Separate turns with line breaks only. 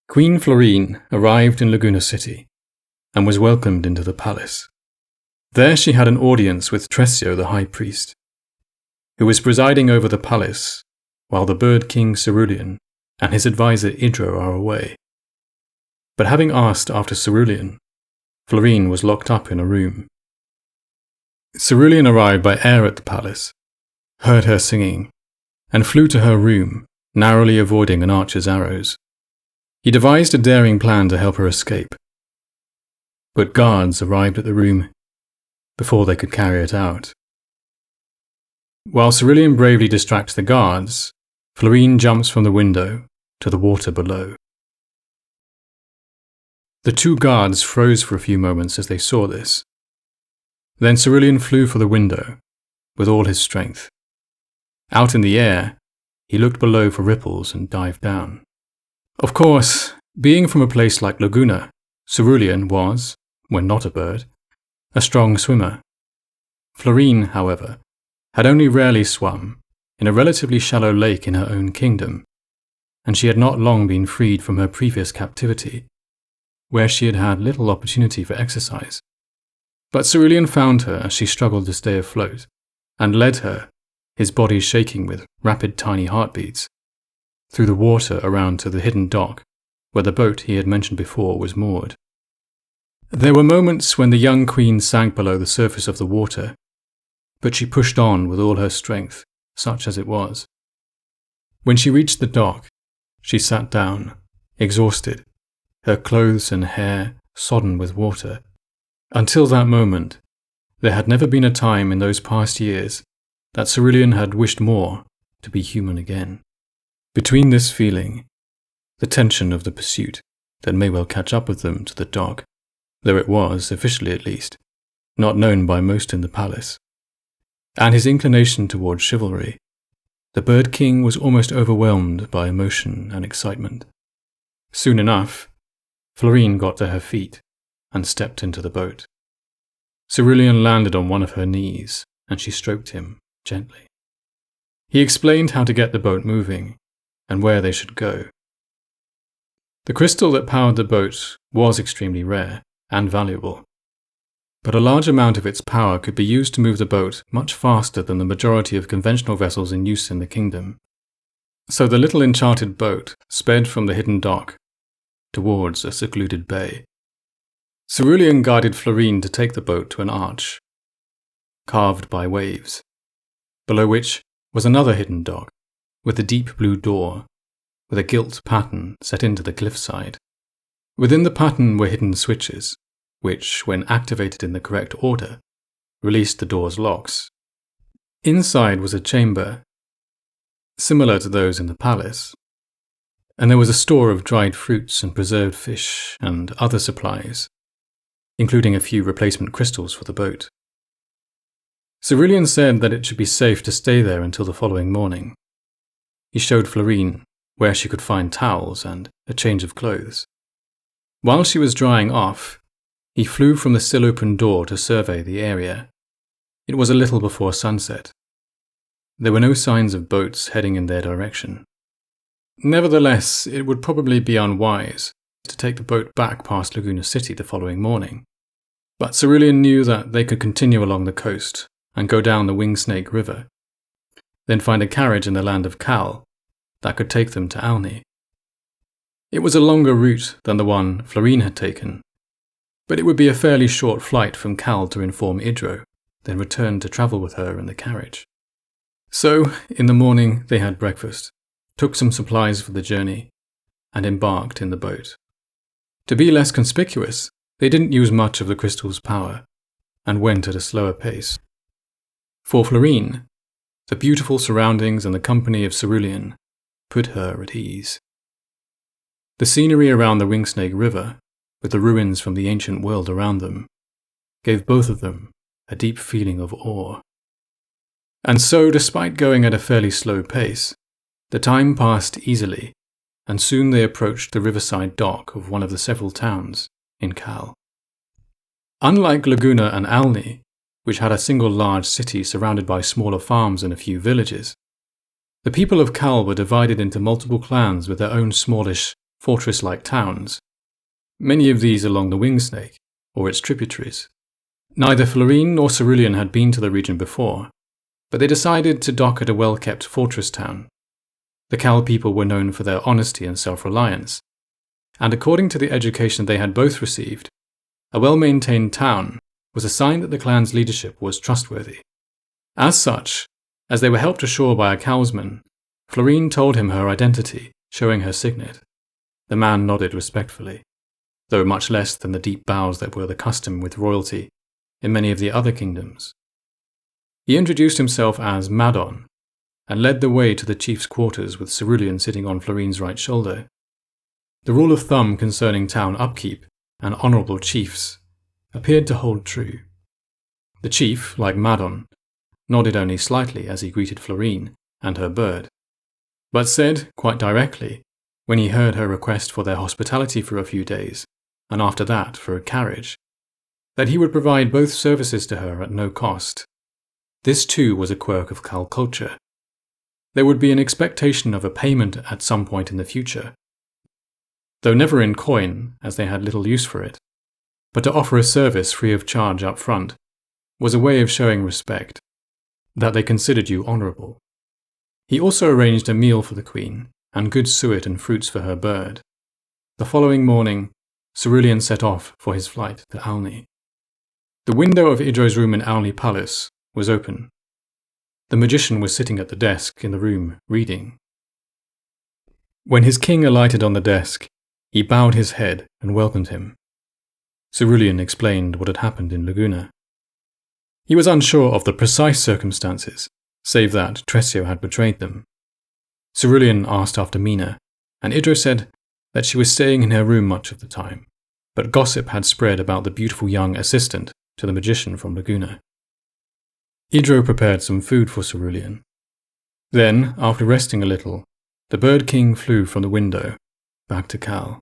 Queen Florine arrived in Laguna City and was welcomed into the palace. There she had an audience with Trescio the high priest, who was presiding over the palace while the bird king Cerulean and his advisor Idro are away. But having asked after Cerulean, Florine was locked up in a room. Cerulean arrived by air at the palace, heard her singing, and flew to her room, narrowly avoiding an archer's arrows. He devised a daring plan to help her escape, but guards arrived at the room before they could carry it out. While Cerulean bravely distracts the guards, Florine jumps from the window to the water below. The two guards froze for a few moments as they saw this. Then Cerulean flew for the window with all his strength. Out in the air, he looked below for ripples and dived down. Of course, being from a place like Laguna, Cerulean was, when not a bird, a strong swimmer. Florine, however, had only rarely swum in a relatively shallow lake in her own kingdom, and she had not long been freed from her previous captivity, where she had had little opportunity for exercise. But Cerulean found her as she struggled to stay afloat, and led her, his body shaking with rapid tiny heartbeats, through the water around to the hidden dock where the boat he had mentioned before was moored. There were moments when the young queen sank below the surface of the water, but she pushed on with all her strength, such as it was. When she reached the dock, she sat down, exhausted, her clothes and hair sodden with water. Until that moment, there had never been a time in those past years that Cerulean had wished more to be human again. Between this feeling, the tension of the pursuit that may well catch up with them to the dock, though it was, officially at least, not known by most in the palace, and his inclination towards chivalry, the Bird King was almost overwhelmed by emotion and excitement. Soon enough, Florine got to her feet and stepped into the boat. Cerulean landed on one of her knees, and she stroked him gently. He explained how to get the boat moving and where they should go. The crystal that powered the boat was extremely rare and valuable, but a large amount of its power could be used to move the boat much faster than the majority of conventional vessels in use in the kingdom. So the little enchanted boat sped from the hidden dock towards a secluded bay. Cerulean guided Florine to take the boat to an arch, carved by waves, below which was another hidden dock, with a deep blue door, with a gilt pattern set into the cliffside. Within the pattern were hidden switches, which, when activated in the correct order, released the door's locks. Inside was a chamber, similar to those in the palace, and there was a store of dried fruits and preserved fish and other supplies, including a few replacement crystals for the boat. Cerulean said that it should be safe to stay there until the following morning. He showed Florine where she could find towels and a change of clothes. While she was drying off, he flew from the still-open door to survey the area. It was a little before sunset. There were no signs of boats heading in their direction. Nevertheless, it would probably be unwise to take the boat back past Laguna City the following morning. But Cerulean knew that they could continue along the coast and go down the Wingsnake River, then find a carriage in the land of Cal that could take them to Alni. It was a longer route than the one Florine had taken, but it would be a fairly short flight from Cal to inform Idro, then return to travel with her in the carriage. So, in the morning they had breakfast, took some supplies for the journey, and embarked in the boat. To be less conspicuous, they didn't use much of the crystal's power, and went at a slower pace. For Florine, the beautiful surroundings and the company of Cerulean put her at ease. The scenery around the Wingsnake River, with the ruins from the ancient world around them, gave both of them a deep feeling of awe. And so, despite going at a fairly slow pace, the time passed easily, and soon they approached the riverside dock of one of the several towns in Cal. Unlike Laguna and Alni, which had a single large city surrounded by smaller farms and a few villages, the people of Cal were divided into multiple clans with their own smallish fortress-like towns, many of these along the Wing Snake or its tributaries. Neither Florine nor Cerulean had been to the region before, but they decided to dock at a well-kept fortress town. The Cal people were known for their honesty and self-reliance, and according to the education they had both received, a well-maintained town was a sign that the clan's leadership was trustworthy. As such, as they were helped ashore by a Calsman, Florine told him her identity, showing her signet. The man nodded respectfully, though much less than the deep bows that were the custom with royalty in many of the other kingdoms. He introduced himself as Madon, and led the way to the chief's quarters with Cerulean sitting on Florine's right shoulder. The rule of thumb concerning town upkeep and honourable chiefs appeared to hold true. The chief, like Madon, nodded only slightly as he greeted Florine and her bird, but said, quite directly, when he heard her request for their hospitality for a few days, and after that for a carriage, that he would provide both services to her at no cost. This too was a quirk of Cal culture. There would be an expectation of a payment at some point in the future, though never in coin, as they had little use for it, but to offer a service free of charge up front was a way of showing respect, that they considered you honourable. He also arranged a meal for the queen, and good suet and fruits for her bird. The following morning, Cerulean set off for his flight to Alni. The window of Idro's room in Alni Palace was open. The magician was sitting at the desk in the room, reading. When his king alighted on the desk, he bowed his head and welcomed him. Cerulean explained what had happened in Laguna. He was unsure of the precise circumstances, save that Tressio had betrayed them. Cerulean asked after Mina, and Idro said that she was staying in her room much of the time, but gossip had spread about the beautiful young assistant to the magician from Laguna. Idro prepared some food for Cerulean. Then, after resting a little, the bird king flew from the window back to Cal.